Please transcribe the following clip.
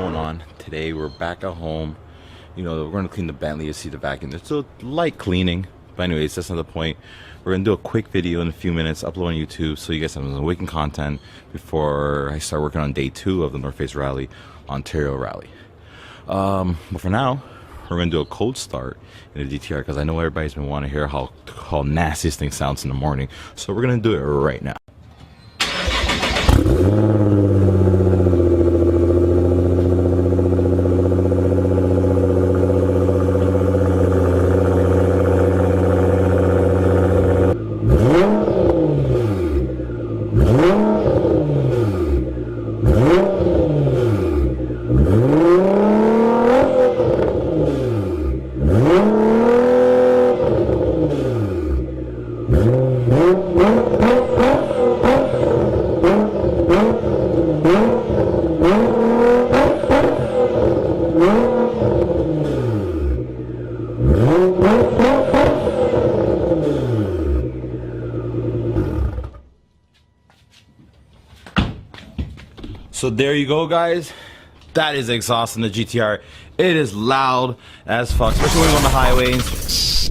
going on? Today we're back at home. You know, we're going to clean the Bentley. You see the vacuum. There's still light cleaning. But anyways, that's not the point. We're going to do a quick video in a few minutes, upload on YouTube, so you guys have some wicked content before I start working on day 2 of the North Face Rally, Ontario Rally. But for now, we're going to do a cold start in the GTR because I know everybody's been wanting to hear how nasty this thing sounds in the morning. So we're going to do it right now. So there you go, guys. That is exhaust in the GTR. It is loud as fuck, especially when you're on the highway.